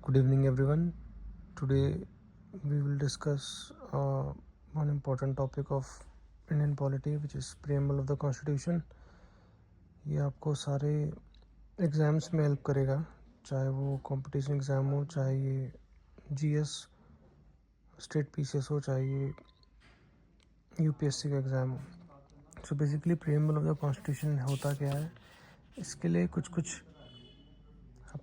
Good evening, everyone. Today we will discuss one important topic of Indian polity, which is preamble of the Constitution. ये आपको सारे exams में help करेगा, चाहे वो कंपटीशन एग्ज़ाम हो, चाहे ये जीएस स्टेट पीसीएस हो, चाहे ये यूपीएससी का एग्ज़ाम हो. So basically preamble of the constitution होता क्या है, इसके लिए कुछ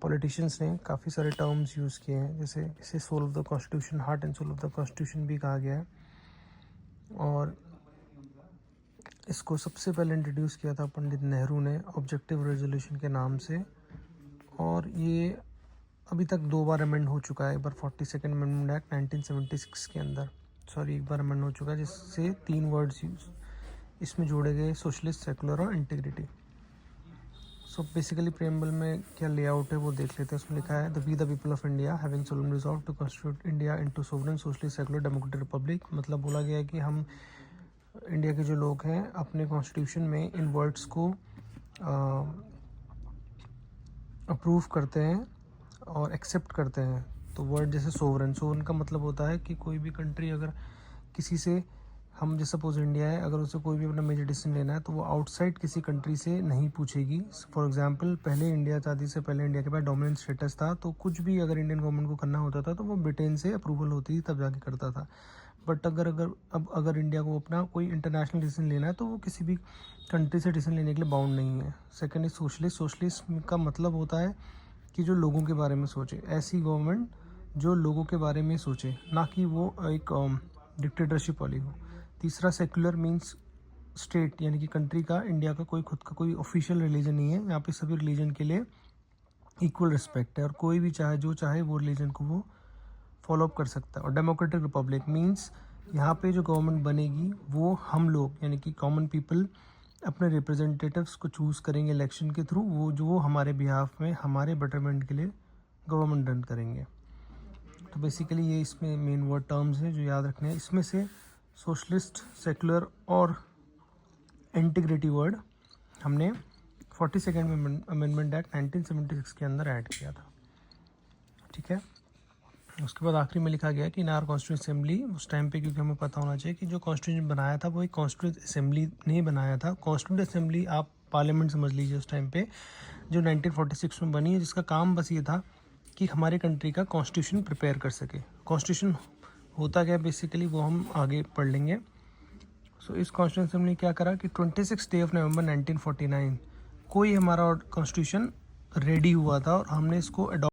पॉलिटिशियंस ने काफ़ी सारे टर्म्स यूज़ किए हैं. जैसे इसे soul of the constitution, heart and soul of the constitution भी कहा गया है. और इसको सबसे पहले इंट्रोड्यूस किया था पंडित नेहरू ने ऑब्जेक्टिव रेजोल्यूशन के नाम से. और ये अभी तक 2 बार अमेंड हो चुका है. एक बार 42nd अमेंडमेंट एक्ट 1976 के अंदर, एक बार अमेंड हो चुका है, जिससे 3 वर्ड्स इसमें जोड़े गए, सोशलिस्ट, सेकुलर और इंटीग्रिटी. सो बेसिकली प्रीएम्बल में क्या लेआउट है वो देख लेते हैं. उसमें लिखा है, we the people of India having solemn resolve to constitute India into sovereign socialist secular democratic republic. मतलब बोला गया है कि हम इंडिया के जो लोग हैं अपने कॉन्स्टिट्यूशन में इन वर्ड्स को अप्रूव करते हैं और एक्सेप्ट करते हैं. तो वर्ड जैसे सोवरेन का मतलब होता है कि कोई भी कंट्री अगर किसी से, हम जैसे सपोज इंडिया है, अगर उसे कोई भी अपना मेजर डिसीजन लेना है तो वो आउटसाइड किसी कंट्री से नहीं पूछेगी. फॉर एग्जांपल, पहले इंडिया आज़ादी से पहले इंडिया के पास डोमिनेंट स्टेटस था, तो कुछ भी अगर इंडियन गवर्नमेंट को करना होता था तो वो ब्रिटेन से अप्रूवल होती थी, तब जाके करता था. बट अगर इंडिया को अपना कोई इंटरनेशनल डिसीजन लेना है तो वो किसी भी कंट्री से डिसीजन लेने के लिए बाउंड नहीं है. सेकेंड इज सोशलिस्ट का मतलब होता है कि जो लोगों के बारे में सोचे, ऐसी गवर्नमेंट जो लोगों के बारे में सोचे, ना कि वो एक डिक्टेटरशिप वाली हो. तीसरा सेक्युलर मीन्स स्टेट, यानी कि कंट्री का, इंडिया का कोई खुद का कोई ऑफिशियल रिलीजन नहीं है. यहाँ पे सभी रिलीजन के लिए इक्वल रिस्पेक्ट है और कोई भी जो चाहे वो रिलीजन को वो फॉलो अप कर सकता है. और डेमोक्रेटिक रिपब्लिक मीन्स यहाँ पे जो गवर्नमेंट बनेगी वो हम लोग, यानी कि कॉमन पीपल, अपने रिप्रेजेंटेटिव्स को चूज़ करेंगे इलेक्शन के थ्रू, वो हमारे बिहाफ में, हमारे बेटरमेंट के लिए गवर्नमेंट रन करेंगे. तो बेसिकली ये इसमें मेन वर्ड टर्म्स हैं जो याद रखने हैं. इसमें से सोशलिस्ट, सेकुलर और इंटीग्रिटी वर्ड हमने 42nd अमेंडमेंट एक्ट 1976 के अंदर ऐड किया था. ठीक है. उसके बाद आखिरी में लिखा गया कि इन आर कॉन्स्टिट्यूंट असेंबली, उस टाइम पे, क्योंकि हमें पता होना चाहिए कि जो कॉन्स्टिट्यूशन बनाया था वो एक कॉन्स्टिट्यूंट असेंबली ने बनाया था. कॉन्स्टिट्यूंट असेंबली आप पार्लियामेंट समझ लीजिए उस टाइम पे, जो 1946 में बनी है, जिसका काम बस ये था कि हमारे कंट्री का कॉन्स्टिट्यूशन प्रिपेयर कर सके. कॉन्स्टिट्यूशन होता क्या बेसिकली वो हम आगे पढ़ लेंगे. सो इस कॉन्स्टिट्यूशन असेंबली ने क्या करा कि 26 डे ऑफ नवंबर 1949 कोई हमारा कॉन्स्टिट्यूशन रेडी हुआ था और हमने इसको